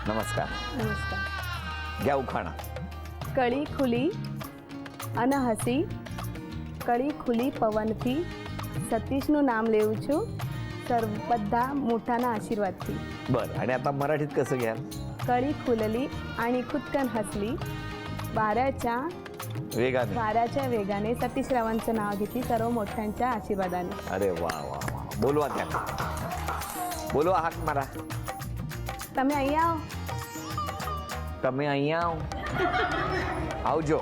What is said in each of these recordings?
नमस्कार. नमस्कार. घ्या उखाणा. कळी खुली अनहसी, कळी खुली पवनथी, सतीशનું નામ લેવું છું, सर्वदा मोठाना आशीर्वादથી. बरं, आणि आता मराठीत कसं घ्याल? कळी खुलली आणि खुदकन हसली, वाऱ्याच्या वेगाने सतीशरावांचं नाव घेतली, सर्व मोठ्यांच्या आशीर्वादाने. अरे वा वा वा. बोलवा त्याला. बोलवा, हाक मारा. તમે અહીંયા આવો. તમે અહીંયા આવો. આવજો.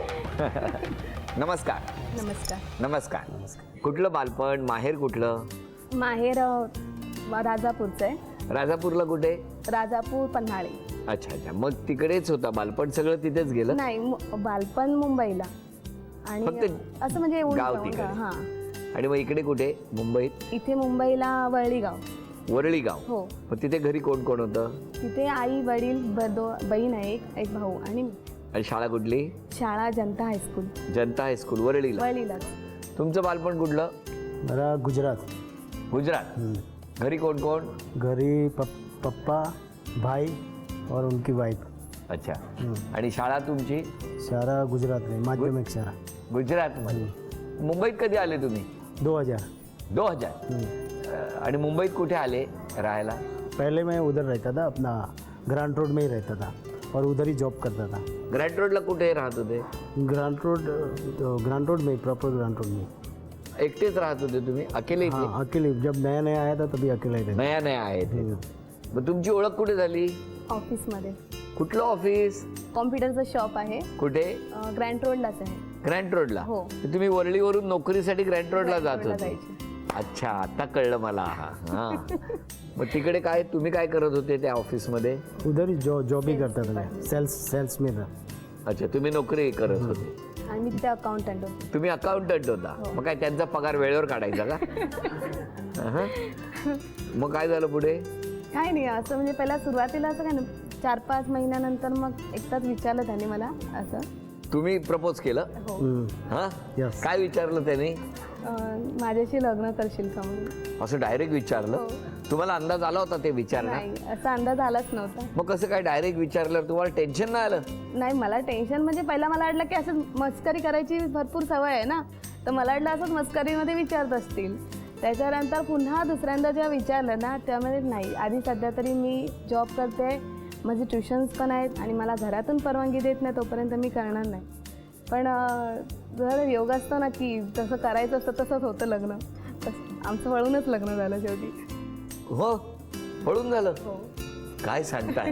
नमस्कार. नमस्कार. नमस्कार. कुठलं बालपण, माहेर कुठलं? माहेर राजापूरचं आहे. राजापूरला कुठे? राजापूर पन्हाळे. अच्छा अच्छा, मग तिकडेच होता बालपण, सगळं तिथेच गेलं? नाही, बालपण मुंबईला आणि फक्त असं म्हणजे एवढं गाव जाऊन तिकडे. हां. आणि मग इकडे कुठे मुंबईत? इथे मुंबईला वरळी गाव. वरळी गाव. हो. मग तिथे घरी कोण कोण होतं? तिथे आई वडील बहीण आहे, एक भाऊ आणि मी. आणि शाळा कुठली? शाळा जनता हायस्कूल. जनता हायस्कूल वरळीला. वरळीला. तुमचं बालपण कुठलं? मेरा गुजरात. गुजरात. घरी कोण कोण? घरी पप्पा, भाई और उनकी वाइफ. अच्छा. आणि शाळा तुमची? शाळा गुजरात में, माध्यमिक शाळा. गुजरात मध्ये. मुंबईत कधी आले तुम्ही? 2000. 2000. आणि मुंबईत कुठे आले राहायला? पहले मैं उधर रहता था, अपना ग्रांट रोड में ही रहता था और उधर ही जॉब करता था. ग्रँड रोडला कुठे राहत होते? ग्रांट रोड में, प्रॉपर ग्रांट रोड में. एकटेच राहत होते तुम्ही? अकेले इथे? हाँ, अकेले. जब नया नया आया था तभी अकेला ही रहता. नया नया आहे ते. मग तुमची ओळख कुठे झाली? ऑफिसमध्ये. कुठलं ऑफिस? कॉम्प्युटरचं शॉप आहे. कुठे? ग्रँड रोडलाच आहे. ग्रँड रोडला. हो. तुम्ही वरळीवरून नोकरीसाठी ग्रँड रोडला जात रोडला होते? जायची. अच्छा, आता कळलं मला. हा. मग तिकडे काय तुम्ही काय करत होते त्या ऑफिसमध्ये? उधर ही जॉब ही करता था. सेल्स में था. अच्छा, तुम्ही नोकरी करत होते. आणि मी तिथे अकाउंटंट होते. तुम्ही अकाउंटंट होता. मग काय त्यांचा पगार वेळेवर काढायचा का? मग काय झालं पुढे? काय नाही, असं म्हणजे पहिला सुरुवातीला असं काय ना, 4-5 महिन्यानंतर मग एकदाच विचारलं त्याने मला असं. तुम्ही प्रपोज केलं? हो. हा. Yes. काय विचारलं त्याने? माझ्याशी लग्न करशील का म्हणून. असं डायरेक्ट विचारलं? हो. तुम्हाला अंदाज आला होता ते विचारणार? नाही, असा अंदाज आलाच नव्हता. मग कसं काय डायरेक्ट विचारल्यावर तुम्हाला टेन्शन नाही आलं? नाही, मला टेन्शन म्हणजे पहिला मला वाटलं की असं मस्करी करायची भरपूर सवय आहे ना, तर मला वाटलं असंच मस्करीमध्ये विचारत असतील. त्याच्यानंतर पुन्हा दुसऱ्यांदा जेव्हा विचारलं ना, त्यामध्ये नाही, आधी सध्या तरी मी जॉब करते, माझे ट्युशन्स पण आहेत आणि मला घरातून परवानगी देत नाही तोपर्यंत मी करणार नाही. पण जर योग असतं ना की जसं करायचं असतं तसंच होतं लग्न. आमचं वळूनच लग्न झालं शेवटी. हो, पळून झालं? हो. काय सांगताय?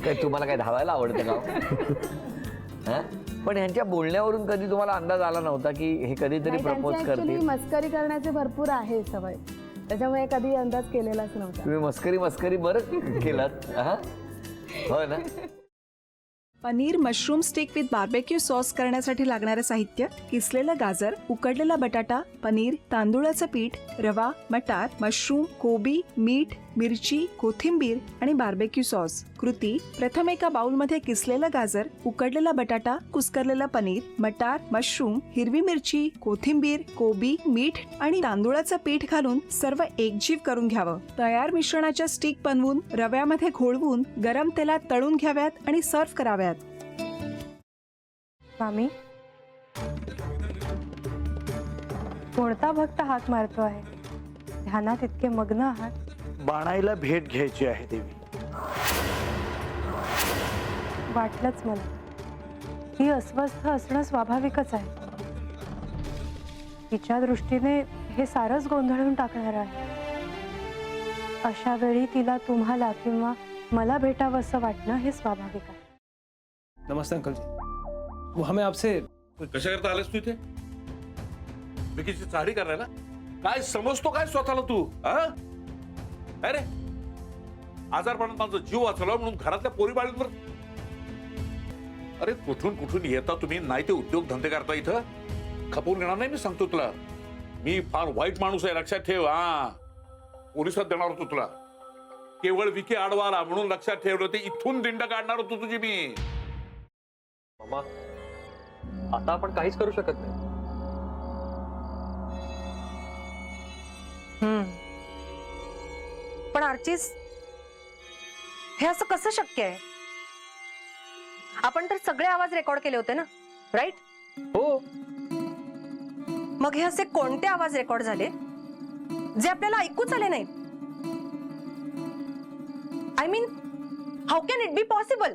काय तुम्हाला काय धावायला आवडतं का? पण ह्यांच्या बोलण्यावरून कधी तुम्हाला अंदाज आला नव्हता की हे कधीतरी प्रपोज करतील? मस्करी करण्याचे भरपूर आहे सवय, त्याच्यामुळे कधी अंदाज केलेलाच नव्हता. तुम्ही मस्करी बरं केलात. हो ना. Paneer mushroom stick with barbecue sauce करण्यासाठी लागणारे साहित्य: किसलेलं गाजर, उकडलेला बटाटा, पनीर, तांदूळाचं पीठ, रवा, मटार, मशरूम, कोबी, मीठ, मिरची, कोथिंबीर आणि बार्बेक्यू सॉस. कृती: प्रथम एका बाउलमध्ये किसलेलं गाजर, उकडलेला बटाटा, कुस्करलेलं पनीर, मटार, मशरूम, हिरवी मिरची, कोथिंबीर, कोबी, मीठ आणि तांदूळाचं पीठ घालून सर्व एकजीव करून घ्यावं. तयार मिश्रणाच्या स्टिक बनवून रव्यामध्ये घोळवून गरम तेलात तळून घ्याव्यात आणि सर्व्ह कराव्यात. मामी, कोणता भक्त हाक मारतो आहे? ध्यानात इतके मग्न आहात. बाणाईला भेट घ्यायची आहे देवी. वाटलंच मला. ही अस्वस्थ असणं स्वाभाविकच आहे. तिच्या दृष्टीने हे सारंच गोंधळून टाकणार आहे. अशा वेळी तिला तुम्हाला किंवा मला भेटावं असं वाटणं हे स्वाभाविक आहे. नमस्ते अंकल जी. वो हमें आपसे कशा करता आलेस तू इथे? विकीची चाडी करायला? काय समजतो काय स्वतःला तू? अरे आजारपणात माझा जीव वाचवला म्हणून घरातल्या पोरी बाळींवर. अरे कुठून कुठून येता तुम्ही, नाही ते उद्योग धंदे करता इथं. खपवून घेणार नाही मी सांगतो तुला. मी फार वाईट माणूस आहे, लक्षात ठेव. पोलिसात देणार होतो तुला. केवळ विकी आडवा आला म्हणून लक्षात ठेवलं, ते इथून दिंड काढणार होतो तुझी मी. मामा, आता आपण काहीच करू शकत नाही. पण आर्चिस, हे असं कसं शक्य आहे? आपण तर सगळे आवाज रेकॉर्ड केले होते ना, राईट? हो. मग हे असे कोणते आवाज रेकॉर्ड झाले जे आपल्याला ऐकूच आले नाहीत? I mean, how can it be possible?